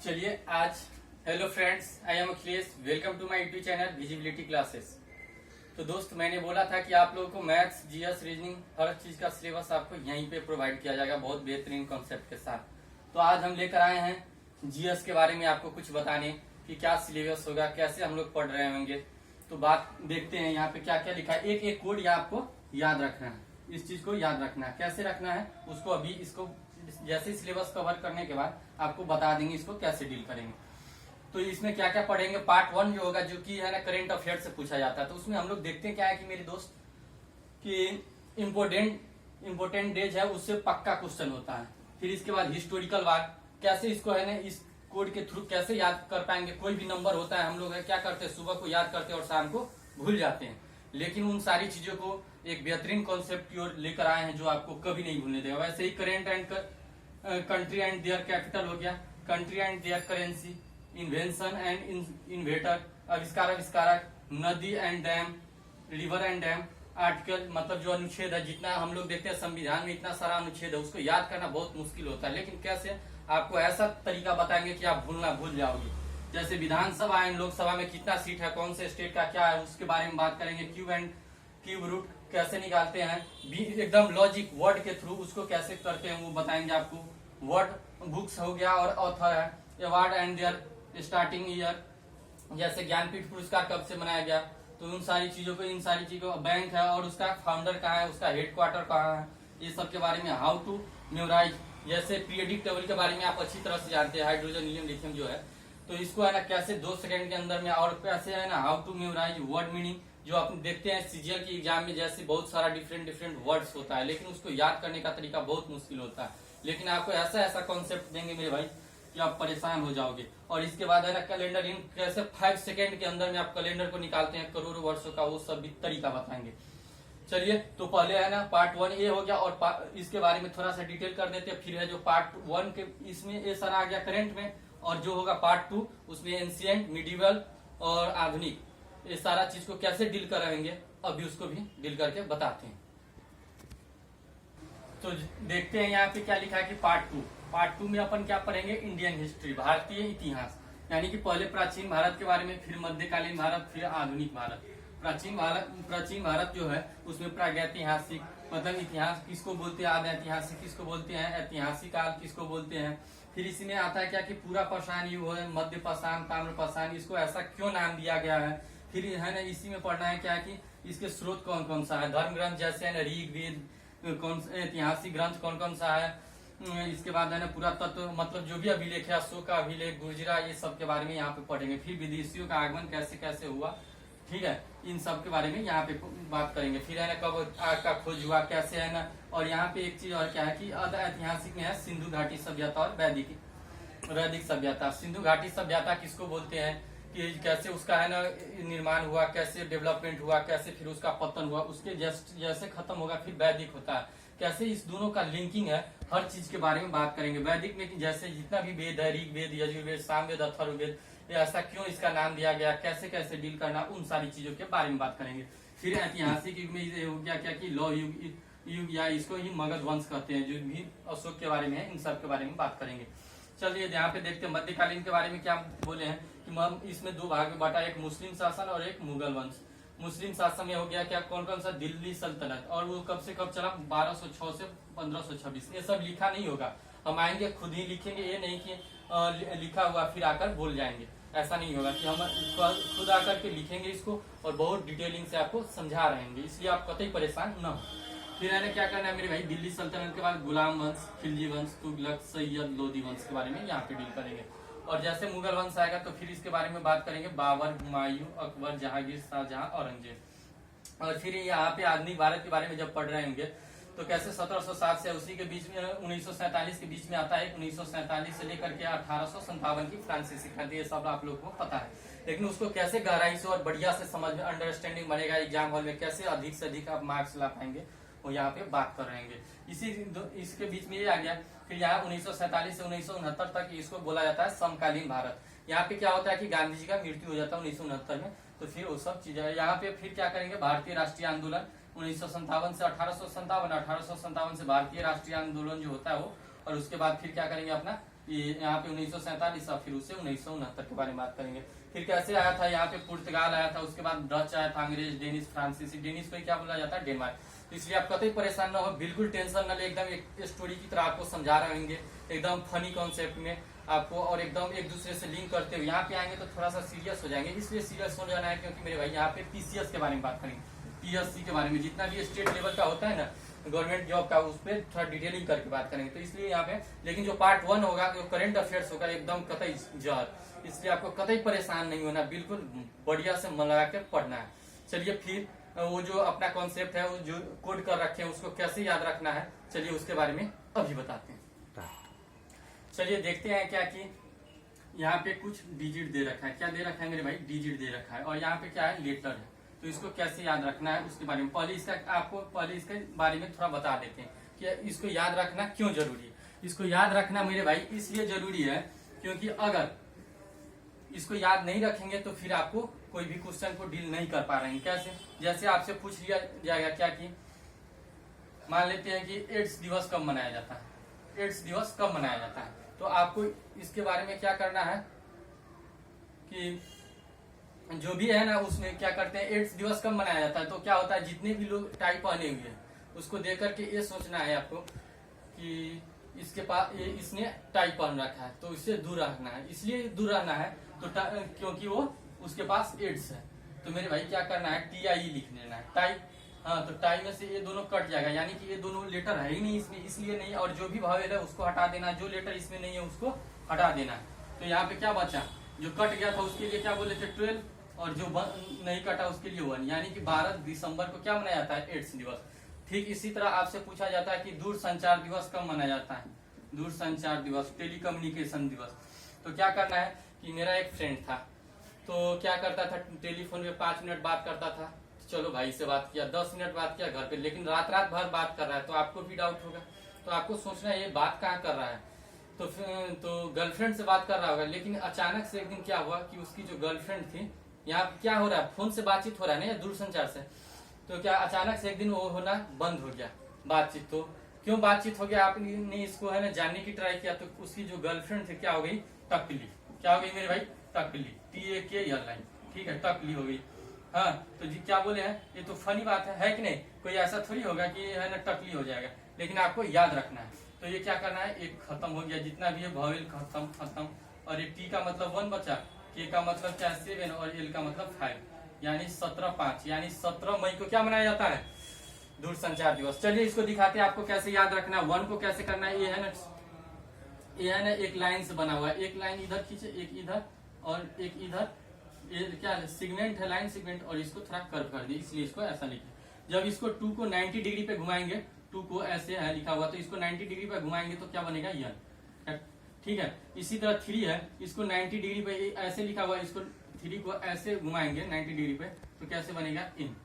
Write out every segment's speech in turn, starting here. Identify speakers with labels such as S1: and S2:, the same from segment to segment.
S1: चलिए आज hello friends, I am Akhilesh. Welcome to my YouTube channel visibility classes. तो दोस्त, मैंने बोला था कि आप लोगों को मैथ्स, जीएस, रीजनिंग हर चीज का सिलेबस आपको यहीं पे प्रोवाइड किया जाएगा बहुत बेहतरीन कॉन्सेप्ट के साथ। तो आज हम लेकर आए हैं जीएस के बारे में आपको कुछ बताने कि क्या सिलेबस होगा, कैसे हम लोग पढ़ रहे होंगे। तो बात देखते हैं यहाँ पे क्या क्या लिखा है। एक एक कोड यहाँ आपको याद रखना है, इस चीज को याद रखना है। कैसे रखना है उसको अभी इसको जैसे सिलेबस कवर करने के बाद आपको बता देंगे इसको कैसे डील करेंगे। तो इसमें क्या क्या पढ़ेंगे। पार्ट 1 जो होगा, जो कि है ना करेंट अफेयर से पूछा जाता है, तो उसमें हम लोग देखते हैं क्या है कि मेरे दोस्त कि इम्पोर्टेंट डेज है उससे पक्का क्वेश्चन होता है। फिर इसके बाद हिस्टोरिकल वार, कैसे इसको है ना इस कोड के थ्रू कैसे याद कर पाएंगे। कोई भी नंबर होता है, हम लोग क्या करते हैं, सुबह को याद करते हैं और शाम को भूल जाते हैं। लेकिन उन सारी चीजों को एक बेहतरीन कॉन्सेप्ट की ओर लेकर आए हैं जो आपको कभी नहीं भूलने देगा। वैसे ही current and country and their capital हो गया, country and their currency, invention and inventor, आविष्कारक, नदी and dam, river and dam, article मतलब जो अनुच्छेद है। जितना हम लोग देखते हैं संविधान में इतना सारा अनुच्छेद है, उसको याद करना बहुत मुश्किल होता है। लेकिन कैसे आपको ऐसा तरीका बताएंगे कि आप भूल जाओगे। जैसे विधानसभा एंड लोकसभा में कितना सीट है, कौन से स्टेट का क्या है, उसके बारे में बात करेंगे। क्यूब रूट कैसे निकालते हैं, एकदम लॉजिक वर्ड के थ्रू उसको कैसे करते हैं वो बताएंगे आपको। वर्ड बुक्स हो गया और ऑथर है, award and their starting year, जैसे ज्ञानपीठ पुरस्कार कब से मनाया गया, तो उन सारी चीजों को, इन सारी चीजों बैंक है और उसका फाउंडर कहाँ है, उसका हेडक्वार्टर कहाँ है, ये सब के बारे में। हाउ टू मेमोराइज, जैसे पीरियडिक टेबल के बारे में आप अच्छी तरह से जानते हैं, हाइड्रोजन हीलियम लिथियम जो है, तो इसको है ना कैसे 2 सेकंड के अंदर में, और कैसे है ना how to memorise word meaning, जो आप देखते हैं सीजीएल की एग्जाम में जैसे बहुत सारा डिफरेंट वर्ड्स होता है, लेकिन उसको याद करने का तरीका बहुत मुश्किल होता है। लेकिन आपको ऐसा कॉन्सेप्ट देंगे मेरे भाई कि आप परेशान हो जाओगे। और इसके बाद है ना कैलेंडर, इन कैसे 5 सेकंड के अंदर में आप कैलेंडर को निकालते हैं करोड़ों वर्षों का, वो सब भी तरीका बताएंगे। चलिए, तो पहले है ना पार्ट 1 ये हो गया और इसके बारे में थोड़ा सा डिटेल कर देते हैं। फिर है जो पार्ट 1 के, इसमें ये सारा आ गया करेंट में, और जो होगा पार्ट 2 उसमें एंशिएंट, मिडिवल और आधुनिक, ये सारा चीज को कैसे डील कराएंगे अभी उसको भी डील करके बताते हैं। तो देखते हैं यहाँ पे क्या लिखा है कि पार्ट टू में अपन क्या पढ़ेंगे, इंडियन हिस्ट्री, भारतीय इतिहास, यानी कि पहले प्राचीन भारत के बारे में, फिर मध्यकालीन भारत, फिर आधुनिक भारत। प्राचीन भारत जो है उसमें प्रागैतिहासिक मतलब इतिहास किसको बोलते हैं, आदि ऐतिहासिक किसको बोलते हैं, ऐतिहासिक काल किसको बोलते हैं। फिर इसी में आता है क्या कि पूरा पाषाण युग है, मध्य पाषाण, ताम्र पाषाण, इसको ऐसा क्यों नाम दिया गया है। फिर है ना इसी में पढ़ना है क्या कि इसके स्रोत कौन कौन सा है, धर्म ग्रंथ जैसे है ना ऋग वेद, कौन ऐतिहासिक ग्रंथ कौन कौन सा है। इसके बाद है ना पुरातत्व मतलब जो भी अभिलेख है, अशोक का अभिलेख, गुर्जरा, ये सब के बारे में यहाँ पे पढ़ेंगे। फिर विदेशियों का आगमन कैसे कैसे हुआ, ठीक है, इन सब के बारे में यहाँ पे बात करेंगे। फिर है ना कब आग का खोज हुआ, कैसे है ना। और यहाँ पे एक चीज और क्या है कि ऐतिहासिक में है सिंधु घाटी सभ्यता और वैदिक सभ्यता। सिंधु घाटी सभ्यता किसको बोलते हैं कि कैसे उसका है ना निर्माण हुआ, कैसे डेवलपमेंट हुआ, कैसे फिर उसका पतन हुआ, उसके जैसे खत्म होगा फिर वैदिक होता है, कैसे इस दोनों का लिंकिंग है, हर चीज के बारे में बात करेंगे। वैदिक में जैसे जितना भी वेद है, ऋग वेद, यजुर्वेद, सामवेद, अथर्ववेद, ऐसा क्यों इसका नाम दिया गया, कैसे कैसे डील करना, उन सारी चीजों के बारे में बात करेंगे। फिर ऐतिहासिक युग में ये हो गया क्या कि लौ युग या इसको ही मगध वंश कहते हैं, जो भी अशोक के बारे में है, इन सब के बारे में बात करेंगे। चलिए यहाँ पे देखते हैं मध्यकालीन के बारे में क्या बोले हैं कि इसमें 2 भाग में बांटा, एक मुस्लिम शासन और एक मुगल वंश। मुस्लिम शासन में हो गया क्या कौन कौन सा, दिल्ली सल्तनत, और वो कब से कब चला, 1206 से 1526। ये सब लिखा नहीं होगा, हम आएंगे खुद ही लिखेंगे, ये नहीं कि लिखा हुआ फिर आकर बोल जाएंगे, ऐसा नहीं होगा कि हम खुद आकर के लिखेंगे इसको और बहुत डिटेलिंग से आपको समझा रहेंगे, इसलिए आप कतई परेशान न हो। फिर है क्या करना है मेरे भाई, दिल्ली सल्तनत के बाद गुलाम वंश, खिलजी वंश, तुगलक, सैयद, लोदी वंश के बारे में यहाँ पे डील करेंगे। और जैसे मुगल वंश आएगा तो फिर इसके बारे में बात करेंगे, बाबर, हुमायूं, अकबर, जहांगीर, शाहजहां, औरंगजेब। और फिर यहाँ पे आधुनिक भारत के बारे में जब पढ़ रहे होंगे तो कैसे 1760 से उसी के बीच में 1947 के बीच में आता है, 1947 से लेकर के 1857 की फ्रांसीसी क्रांति, ये सब आप लोग को पता है। लेकिन उसको कैसे गहराई से और बढ़िया से समझ में अंडरस्टैंडिंग बनेगा एग्जाम हॉल में, कैसे अधिक से अधिक आप मार्क्स ला पाएंगे, वो यहाँ पे बात कर रहे हैं। इसके बीच में ये आ गया, फिर यहाँ 1947 से 1969 तक इसको बोला जाता है समकालीन भारत। यहाँ पे क्या होता है कि गांधी जी का मृत्यु हो जाता है 1969 में, तो फिर वो सब चीजें यहाँ पे फिर क्या करेंगे, भारतीय राष्ट्रीय आंदोलन 1957 से 1857 से भारतीय राष्ट्रीय आंदोलन जो होता है वो, और उसके बाद फिर क्या करेंगे अपना यहाँ पे 1947 और फिर उसे 1969 के बारे में बात करेंगे। फिर कैसे आया था यहाँ पे, पुर्तगाल आया था, उसके बाद डच आया था, अंग्रेज, डेनिश, फ्रांसीसी, डेनिश को क्या बोला जाता है, डेनमार्क। तो इसलिए आप कतई परेशान ना हो, बिल्कुल टेंशन ना ले, एकदम एक स्टोरी की तरह आपको समझा रहे होंगे, एकदम फनी कॉन्सेप्ट में आपको, और एकदम एक दूसरे से लिंक करते हुए। यहाँ पे आएंगे तो थोड़ा सा सीरियस हो जाएंगे, इसलिए सीरियस हो जाना है क्योंकि मेरे भाई यहाँ पे पीसीएस के बारे में बात करेंगे, पीएससी के बारे में, जितना भी स्टेट लेवल का होता है ना गवर्नमेंट जॉब का, उस पर थोड़ा डिटेलिंग करके बात करेंगे। तो इसलिए यहाँ पे, लेकिन जो पार्ट 1 होगा, जो करंट अफेयर्स होगा, एकदम कतई जर, इसलिए आपको कतई परेशान नहीं होना, बिल्कुल बढ़िया से मन लगा कर पढ़ना है। चलिए फिर वो जो अपना कॉन्सेप्ट है, वो जो कोड कर रखे हैं, उसको कैसे याद रखना है, चलिए उसके बारे में अभी बताते हैं। चलिए देखते हैं क्या कि यहाँ पे कुछ डिजिट दे रखा है, क्या दे रखा है मेरे भाई, डिजिट दे रखा है, और यहाँ पे क्या है, लेटर है। तो इसको कैसे याद रखना है उसके बारे में पहले इसके बारे में थोड़ा बता देते हैं कि इसको याद रखना क्यों जरूरी है। इसको याद रखना मेरे भाई इसलिए जरूरी है क्योंकि अगर इसको याद नहीं रखेंगे तो फिर आपको कोई भी क्वेश्चन को डील नहीं कर पा रहे हैं। कैसे, जैसे आपसे पूछ लिया जाएगा क्या कि मान लेते हैं कि एड्स दिवस कब मनाया जाता है, एड्स दिवस कब मनाया जाता है, तो आपको इसके बारे में क्या करना है कि जो भी है ना उसमें क्या करते हैं, एड्स दिवस कब मनाया जाता है, तो क्या होता है, जितने भी लोग टाई पहने हुए हैं उसको देख करके ये सोचना है आपको कि इसके पास इसने टाई पहन रखा है, तो इससे दूर रहना है। इसलिए दूर रहना है तो क्योंकि वो उसके पास एड्स है। तो मेरे भाई क्या करना है, TIE लिख लेना है, टाई। हाँ, तो टाई में से ये दोनों कट जाएगा, यानी कि ये दोनों लेटर है ही नहीं इसमें, इसलिए नहीं, और जो भी वावेल है उसको हटा देना, जो लेटर इसमें नहीं है उसको हटा देना। तो यहाँ पे क्या बचा, जो कट गया था उसके लिए क्या बोले थे 12, और जो नहीं कटा उसके लिए 1, यानी कि 12 दिसंबर को क्या मनाया जाता है, एड्स दिवस। ठीक इसी तरह आपसे पूछा जाता है कि दूर संचार दिवस कब मनाया जाता है, दूर संचार दिवस, टेलीकम्युनिकेशन दिवस। तो क्या करना है कि मेरा एक फ्रेंड था, तो क्या करता था, टेलीफोन पे 5 मिनट बात करता था, चलो भाई से बात किया, 10 मिनट बात किया घर पे, लेकिन रात भर बात कर रहा है, तो आपको भी डाउट होगा, तो आपको सोचना है ये बात कहाँ कर रहा है, तो गर्लफ्रेंड से बात कर रहा होगा। लेकिन अचानक से एक दिन क्या हुआ कि उसकी जो गर्लफ्रेंड थी, यहाँ क्या हो रहा है, फोन से बातचीत हो रहा है ना, या दूरसंचार से, तो क्या अचानक से एक दिन वो होना बंद हो गया बातचीत। तो क्यों बातचीत हो गया, आपने इसको है ना जानने की ट्राई किया, तो उसकी जो गर्लफ्रेंड थी क्या हो गई, टकली। क्या हो गई मेरे भाई, टकली, TAKLI, ठीक है, टकली हो गई। हाँ, तो जी क्या बोले हैं, ये तो फनी बात है कि नहीं, कोई ऐसा थोड़ी होगा कि है ना टकली हो जाएगा, लेकिन आपको याद रखना है। तो ये क्या करना है, एक खत्म हो गया, जितना भी है वावेल खत्म, और ये T का मतलब 1 बचा, K का मतलब क्या 7, और L का मतलब 5, यानी 17/5, यानी 17 मई को क्या मनाया जाता है, दूर संचार दिवस। चलिए इसको दिखाते हैं आपको कैसे याद रखना है। 1 को कैसे करना है, ये है ना एक लाइन से बना हुआ है, एक लाइन इधर खींचे, एक इधर और एक इधर, ये क्या सिगमेंट है, लाइन सिगमेंट, और इसको थोड़ा कर्व कर दिए, इसलिए इसको ऐसा लिखे। जब इसको 2 को 90 डिग्री पे घुमाएंगे, 2 को ऐसे है लिखा हुआ, तो इसको 90 डिग्री पे घुमाएंगे तो क्या बनेगा, यन, ठीक है। इसी तरह 3 है, इसको 90 डिग्री पे ऐसे लिखा हुआ, इसको 3 को ऐसे घुमाएंगे 90 डिग्री पे, तो कैसे बनेगा, इन।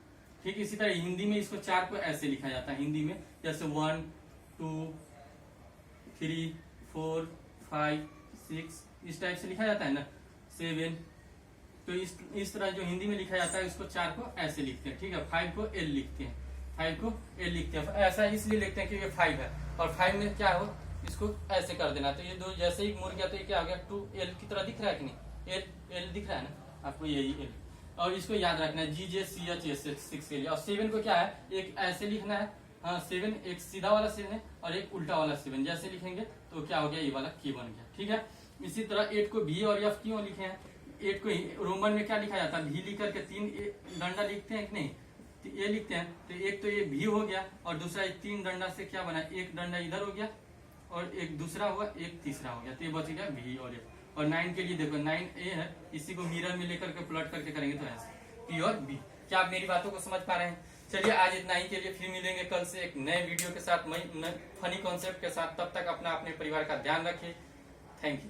S1: ठीक इसी तरह हिंदी में इसको 4 को ऐसे लिखा जाता है, हिंदी में जैसे 1 2 3 4 5 6 इस टाइप से लिखा जाता है ना, 7। तो इस तरह जो हिंदी में लिखा जाता है, इसको 4 को ऐसे लिखते हैं, ठीक है। 5 को L लिखते हैं, 5 को L लिखते हैं, ऐसा इसलिए लिखते हैं कि ये 5 है, और 5 में क्या हो, इसको ऐसे कर देना। तो ये दो जैसे ही मुड़ गया तो ये क्या हो गया, 2L की तरह दिख रहा है कि नहीं, L दिख रहा है ना आपको, यही L, और इसको याद रखना है GJCH6 के लिए। और 7 को क्या है, एक ऐसे लिखना है, हाँ 7 एक सीधा वाला 7 है और एक उल्टा वाला 7, जैसे लिखेंगे तो क्या हो गया, ये वाला की बन गया, ठीक है। इसी तरह 8 को V और F क्यों लिखे हैं, 8 को रोमन में क्या लिखा जाता है, V लिख करके 3 डंडा लिखते हैं कि नहीं, तो ये लिखते हैं। तो एक तो ये V हो गया, और दूसरा 3 डंडा से क्या बना, एक डंडा इधर हो गया और एक दूसरा हुआ, एक तीसरा हो गया, तो ये बच गया V और F। और 9 के लिए देखो 9A है, इसी को मिरर में लेकर के प्लॉट करके करेंगे तो ऐसे P और B। क्या आप मेरी बातों को समझ पा रहे हैं। चलिए आज इतना ही के लिए, फिर मिलेंगे कल से एक नए वीडियो के साथ, फनी कॉन्सेप्ट के साथ। तब तक अपने परिवार का ध्यान रखिए। Thank you.